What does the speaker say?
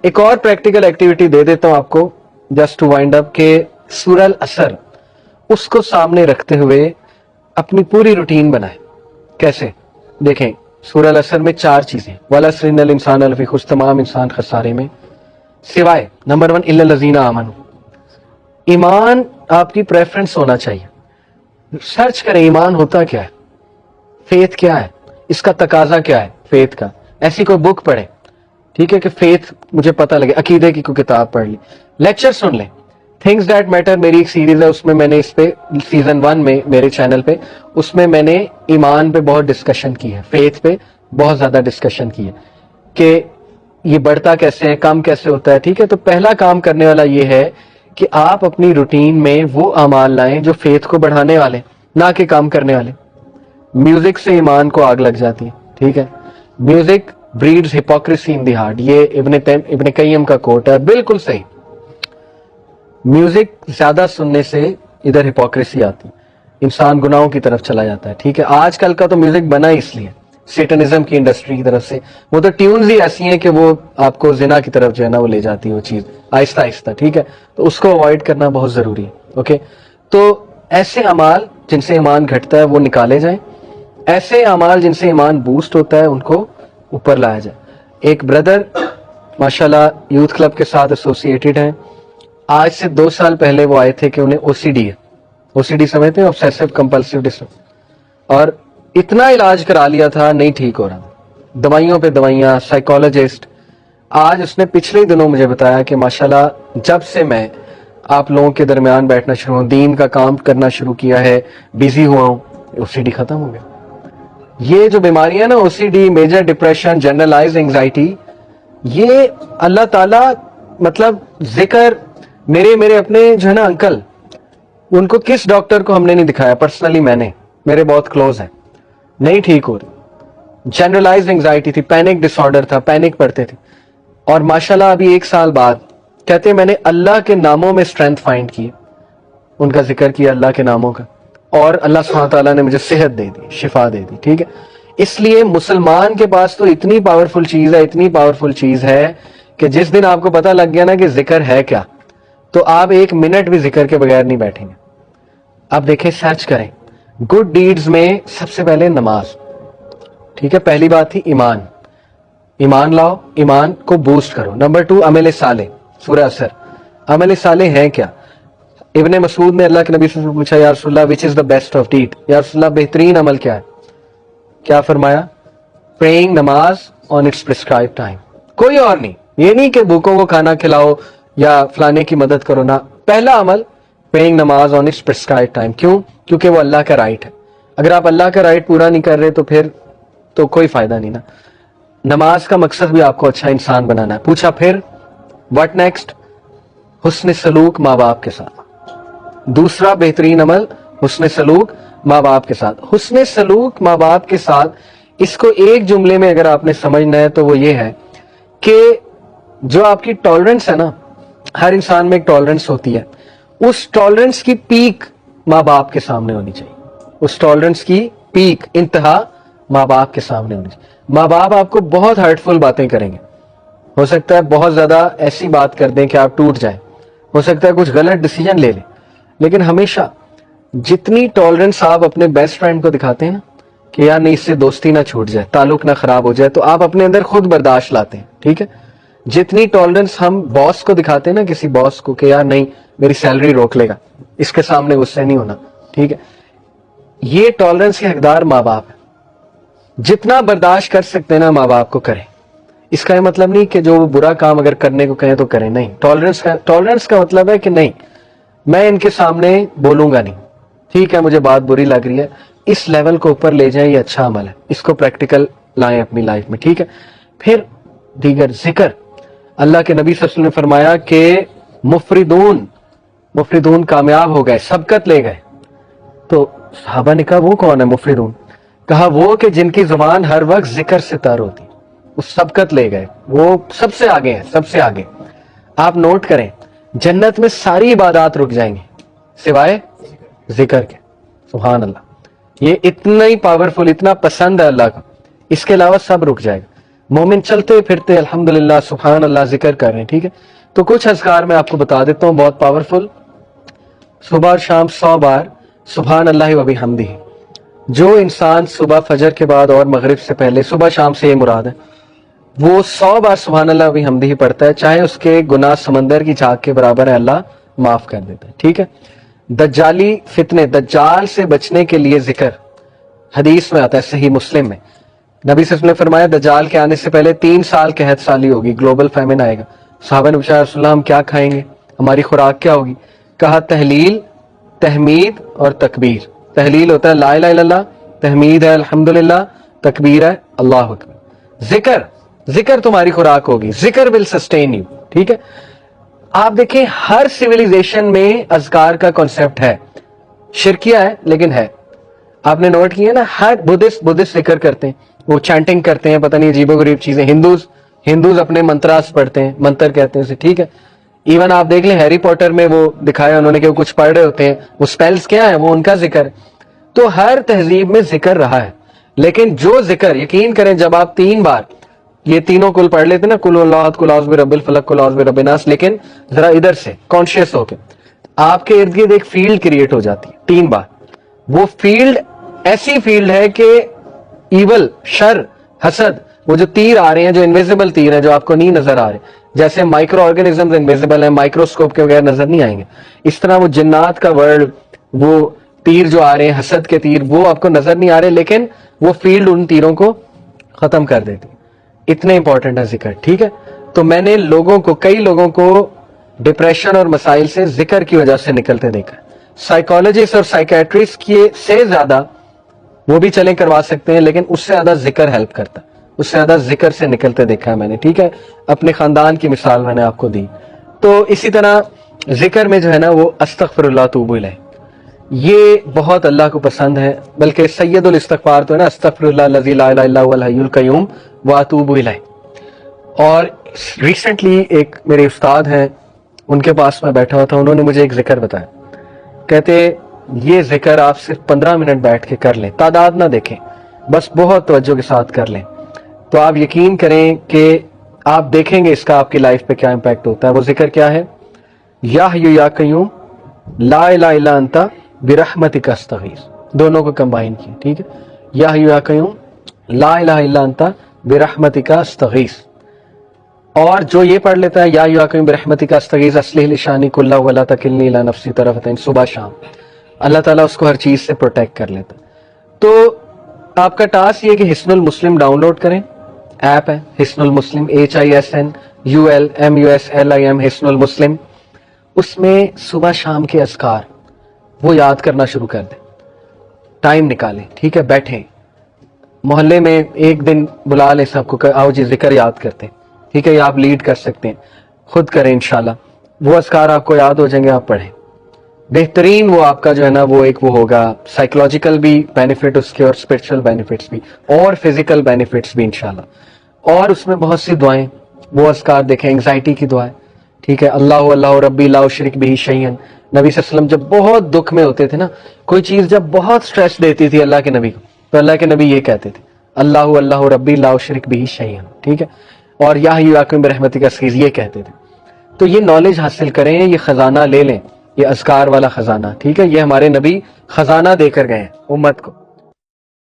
ایک اور practical activity they دیتا ہوں آپ کو جسٹ ٹو وائنڈ اپ کہ سورہ العصر اس کو سامنے رکھتے ہوئے اپنی پوری روٹین بنائیں. کیسے؟ دیکھیں سورہ العصر میں 4 چیزیں، والعصر ان الانسان لفی خسر، تمام انسان خسارے میں، سوائے نمبر 1 الا الذین آمنوا. ایمان آپ کی پریفرنس ہونا چاہیے. سرچ کریں ایمان ہوتا کیا ہے، فیتھ کیا ہے، اس کا تقاضا کیا ہے فیتھ کا. ایسی کوئی بک پڑھیں، ٹھیک ہے، کہ فیتھ مجھے پتہ لگے، عقیدے کی کوئی کتاب پڑھ لی، لیکچر سن لیں. تھنگز دیٹ میٹر میری ایک سیریز ہے، اس میں میں نے اس پہ سیزن 1 میں میرے چینل پہ اس میں میں نے ایمان پہ بہت ڈسکشن کی ہے، فیتھ پہ بہت زیادہ ڈسکشن کی ہے کہ یہ بڑھتا کیسے ہے، کم کیسے ہوتا ہے. ٹھیک ہے، تو پہلا کام کرنے والا یہ ہے کہ آپ اپنی روٹین میں وہ اعمال لائیں جو فیتھ کو بڑھانے والے، نہ کہ کام کرنے والے. میوزک سے ایمان کو آگ لگ جاتی ہے. ٹھیک ہے، music breeds hypocrisy in the heart, یہ ابن قیم کا کوٹ ہے، بالکل صحیح. میوزک زیادہ سننے سے ادھر ہپوکریسی آتی، انسان گناہوں کی طرف چلا جاتا ہے. ٹھیک ہے، آج کل کا تو میوزک بنا اس لیے سیٹنزم کی انڈسٹری کی طرف سے، وہ تو ٹیونز ہی ایسی ہیں کہ وہ آپ کو زنا کی طرف جو ہے نا وہ لے جاتی ہے وہ چیز آہستہ آہستہ. ٹھیک ہے، تو اس کو اوائڈ کرنا بہت ضروری ہے. اوکے، تو ایسے اعمال جن سے ایمان گھٹتا ہے وہ نکالے جائیں، ایسے اعمال جن سے ایمان بوسٹ ہوتا ہے ان کو اوپر لایا جائے. ایک بردر ماشاءاللہ یوتھ کلب کے ساتھ ایسوسیٹڈ ہیں. آج سے 2 سال پہلے وہ آئے تھے کہ انہیں او سی ڈی ہے. او سی ڈی سمجھتے ہیں، obsessive compulsive disorder، اور اتنا علاج کرا لیا تھا نہیں ٹھیک ہو رہا، دوائیوں پہ دوائیاں، سائیکالوجسٹ. آج اس نے پچھلے دنوں مجھے بتایا کہ ماشاءاللہ جب سے میں آپ لوگوں کے درمیان بیٹھنا شروع ہوں، دین کا کام کرنا شروع کیا ہے، بیزی ہوا ہوں، او سی ڈی ختم ہو گیا. یہ جو بیماری ہے نا، O C D, major depression, generalize anxiety, یہ اللہ تعالیٰ مطلب ذکر میرے اپنے جو ہے نا انکل، ان کو کس ڈاکٹر کو ہم نے نہیں دکھایا، پرسنلی میں نے، میرے بہت کلوز ہیں، نہیں ٹھیک ہو رہی. جنرلائز انگزائٹی تھی، پینک ڈس آرڈر تھا، پینک پڑتے تھے. اور ماشاءاللہ ابھی 1 سال بعد کہتے ہیں میں نے اللہ کے ناموں میں اسٹرینتھ فائنڈ کی، ان کا ذکر کیا اللہ کے ناموں کا، اور اللہ سبحانہ تعالیٰ نے مجھے صحت دے دی، شفا دے دی. ٹھیک ہے، اس لیے مسلمان کے پاس تو اتنی پاورفل چیز ہے، اتنی پاورفل چیز ہے کہ جس دن آپ کو پتہ لگ گیا نا کہ ذکر ہے کیا، تو آپ 1 منٹ بھی ذکر کے بغیر نہیں بیٹھیں گے. آپ دیکھیں، سرچ کریں گڈ ڈیڈز میں سب سے پہلے نماز. ٹھیک ہے، پہلی بات تھی ایمان، ایمان لاؤ، ایمان کو بوسٹ کرو. نمبر 2 عمل صالح. سورہ اثر، عمل صالح ہے کیا؟ ابن مسعود نے اللہ کے نبی سے پوچھا یا رسول اللہ وچ از دا بیسٹ آف ڈیڈ، یا رسول اللہ بہترین عمل کیا ہے؟ کیا فرمایا؟ پریئنگ، نماز آن اٹس پرسکرائب ٹائم. کوئی اور نہیں، یہ نہیں کہ بھوکوں کو کھانا کھلاؤ یا فلانے کی مدد کرو، نہ، پہلا عمل پریئنگ نماز آن اٹس پرسکرائب ٹائم. کیوں؟ کیونکہ وہ اللہ کا رائٹ ہے. اگر آپ اللہ کا رائٹ پورا نہیں کر رہے تو پھر تو کوئی فائدہ نہیں نا. نماز کا مقصد بھی آپ کو اچھا انسان بنانا ہے. پوچھا پھر واٹ نیکسٹ؟ حسن سلوک ماں باپ کے ساتھ. دوسرا بہترین عمل حسن سلوک ماں باپ کے ساتھ. حسن سلوک ماں باپ کے ساتھ، اس کو ایک جملے میں اگر آپ نے سمجھنا ہے تو وہ یہ ہے کہ جو آپ کی ٹالرنس ہے نا، ہر انسان میں ایک ٹالرنس ہوتی ہے، اس ٹالرنس کی پیک ماں باپ کے سامنے ہونی چاہیے. اس ٹالرنس کی پیک، انتہا ماں باپ کے سامنے ہونی چاہیے. ماں باپ آپ کو بہت ہرٹفل باتیں کریں گے، ہو سکتا ہے بہت زیادہ ایسی بات کر دیں کہ آپ ٹوٹ جائیں، ہو سکتا ہے کچھ غلط ڈیسیجن لے لیں، لیکن ہمیشہ جتنی ٹالرنس آپ اپنے بیسٹ فرینڈ کو دکھاتے ہیں نا کہ یار نہیں، اس سے دوستی نہ چھوٹ جائے، تعلق نہ خراب ہو جائے، تو آپ اپنے اندر خود برداشت لاتے ہیں. ٹھیک ہے، جتنی ٹالرنس ہم باس کو دکھاتے ہیں نا، کسی باس کو، کہ یار نہیں میری سیلری روک لے گا، اس کے سامنے غصے نہیں ہونا. ٹھیک ہے، یہ ٹالرنس کے حقدار ماں باپ ہے. جتنا برداشت کر سکتے ہیں نا ماں باپ کو کریں. اس کا یہ مطلب نہیں کہ جو برا کام اگر کرنے کو کہیں تو کریں، نہیں. ٹالرنس کا مطلب ہے کہ نہیں، میں ان کے سامنے بولوں گا نہیں. ٹھیک ہے، مجھے بات بری لگ رہی ہے، اس لیول کو اوپر لے جائیں، یہ اچھا عمل ہے، اس کو پریکٹیکل لائیں اپنی لائف میں. ٹھیک ہے، پھر دیگر ذکر. اللہ کے نبی صلی اللہ علیہ وسلم نے فرمایا کہ مفردون کامیاب ہو گئے، سبقت لے گئے. تو صحابہ نے کہا وہ کون ہے مفردون؟ کہا وہ کہ جن کی زبان ہر وقت ذکر سے تر ہوتی، وہ سبقت لے گئے، وہ سب سے آگے ہیں، سب سے آگے. آپ نوٹ کریں، جنت میں ساری عبادات رک جائیں گی سوائے ذکر کے. سبحان اللہ، یہ اتنا ہی پاورفل، اتنا پسند ہے اللہ کا، اس کے علاوہ سب رک جائے گا. مومن چلتے پھرتے الحمدللہ سبحان اللہ ذکر کر رہے ہیں، ٹھیک ہے؟ تو کچھ اذکار میں آپ کو بتا دیتا ہوں بہت پاورفل. صبح اور شام 100 بار سبحان اللہ و بحمدہ. جو انسان صبح فجر کے بعد اور مغرب سے پہلے، صبح شام سے یہ مراد ہے، وہ 100 بار سبحان اللہ و بحمدہ پڑھتا ہے، چاہے اس کے گناہ سمندر کی جھاگ کے برابر ہے، اللہ معاف کر دیتا ہے، ٹھیک ہے؟ دجالی فتنے، دجال سے بچنے کے لیے ذکر حدیث میں آتا ہے صحیح مسلم میں. نبی صلی اللہ علیہ وسلم نے فرمایا دجال کے آنے سے پہلے 3 سال قحط سالی ہوگی، گلوبل فیمن آئے گا. صحابہ نے پوچھا رسول اللہ ہم کیا کھائیں گے، ہماری خوراک کیا ہوگی؟ کہا تحلیل، تحمید اور تکبیر. تحلیل ہوتا ہے لا الہ الا اللہ، تحمید ہے الحمدللہ، تکبیر ہے اللہ اکبر. ذکر تمہاری خوراک ہوگی، ذکر ول سسٹین یو، ٹھیک ہے؟ آپ دیکھیں ہر سویلائزیشن میں اذکار کا کنسپٹ ہے، شرکیہ ہے لیکن ہے. آپ نے نوٹ کیا نا، ہر بدھسٹ ذکر کرتے ہیں، وہ چینٹنگ کرتے ہیں، پتہ نہیں عجیب و غریب چیزیں. ہندوز اپنے منتراس پڑھتے ہیں، منتر کہتے ہیں اسے، ٹھیک ہے؟ ایون آپ دیکھ لیں ہیری پوٹر میں وہ دکھایا انہوں نے کہ وہ کچھ پڑھ رہے ہوتے ہیں، وہ سپیلز کیا ہے، وہ ان کا ذکر ہے. تو ہر تہذیب میں ذکر رہا ہے، لیکن جو ذکر یقین کریں جب آپ 3 بار یہ تینوں کل پڑھ لیتے نا، کل اللہ کل اعوذ برب الفلق کل اعوذ برب الناس، لیکن ذرا ادھر سے کانشیس ہو کے آپ کے ارد گرد ایک فیلڈ کریٹ ہو جاتی ہے 3 بار. وہ فیلڈ ایسی فیلڈ ہے کہ ایول، شر، حسد، وہ جو تیر آ رہے ہیں، جو انویزیبل تیر ہیں جو آپ کو نہیں نظر آ رہے، جیسے مائکرو آرگنزمز انویزیبل ہیں، مائکروسکوپ کے بغیر نظر نہیں آئیں گے، اس طرح وہ جنات کا ورلڈ، وہ تیر جو آ رہے ہیں حسد کے تیر، وہ آپ کو نظر نہیں آ رہے، لیکن وہ فیلڈ ان تیروں کو ختم کر دیتی. اتنے امپورٹنٹ ہے ذکر، ٹھیک ہے؟ تو میں نے کئی لوگوں کو ڈپریشن اور مسائل سے ذکر کی وجہ سے نکلتے دیکھا. سائیکالوجسٹ اور سائیکیٹرسٹ سے زیادہ وہ بھی چلیں کروا سکتے ہیں، لیکن اس سے زیادہ ذکر ہیلپ کرتا ہے، اس سے زیادہ ذکر سے نکلتے دیکھا ہے میں نے، ٹھیک ہے؟ اپنے خاندان کی مثال میں نے آپ کو دی. تو اسی طرح ذکر میں جو ہے نا وہ استغفر اللہ توب الیہ، یہ بہت اللہ کو پسند ہے، بلکہ سید الاستغفار تو ہے نا استغفر اللہ الذی لا الہ الا هو الحی القیوم واتوب الیہ. اور ریسنٹلی ایک میرے استاد ہیں، ان کے پاس میں بیٹھا ہوا تھا، انہوں نے مجھے ایک ذکر بتایا، کہتے یہ ذکر آپ صرف 15 منٹ بیٹھ کے کر لیں، تعداد نہ دیکھیں، بس بہت توجہ کے ساتھ کر لیں، تو آپ یقین کریں کہ آپ دیکھیں گے اس کا آپ کی لائف پہ کیا امپیکٹ ہوتا ہے. وہ ذکر کیا ہے؟ یا حی یا قیوم لا الہ الا انت برحمتک استغیث. دونوں کو کمبائن کیا، ٹھیک ہے؟ یا حی یا قیوم لا الہ الا انت برحمتک استغیث. اور جو یہ پڑھ لیتا ہے یا حی یا قیوم برحمتک استغیث اصلح لشانی کلہ ولا تکلنی الی نفسی طرفتین، صبح شام اللہ تعالیٰ اس کو ہر چیز سے پروٹیکٹ کر لیتا. تو آپ کا ٹاسک یہ کہ حصن المسلم ڈاؤن لوڈ کریں، ایپ ہے حصن المسلم، HISNULMUSLIM، حصن المسلم. اس میں صبح شام کے اذکار وہ یاد کرنا شروع کر دیں، ٹائم نکالیں، ٹھیک ہے؟ بیٹھیں، محلے میں ایک دن بلا لیں سب کو کہ آؤ جی ذکر یاد کرتے ہیں، ٹھیک ہے؟ یا آپ لیڈ کر سکتے ہیں، خود کریں انشاءاللہ. وہ اذکار آپ کو یاد ہو جائیں گے، آپ پڑھیں، بہترین وہ آپ کا جو ہے نا وہ ایک وہ ہوگا، سائیکولوجیکل بھی بینیفٹ اس کے اور اسپرچل بینیفٹس بھی اور فزیکل بینیفٹس بھی انشاءاللہ. اور اس میں بہت سی دعائیں، وہ اذکار دیکھیں، انگزائٹی کی دعائیں، ٹھیک ہے؟ اللہ ربی لا اشرک بہ شیئا. نبی صلی اللہ علیہ وسلم جب بہت دکھ میں ہوتے تھے نا، کوئی چیز جب بہت سٹریس دیتی تھی اللہ کے نبی کو، تو اللہ کے نبی یہ کہتے تھے اللہ ربی لا اشرک بہ شیئا، ٹھیک ہے؟ اور یا حی یا قیوم برحمتک استغیث یہ کہتے تھے. تو یہ نالج حاصل کریں، یہ خزانہ لے لیں، یہ اذکار والا خزانہ، ٹھیک ہے؟ یہ ہمارے نبی خزانہ دے کر گئے ہیں امت کو.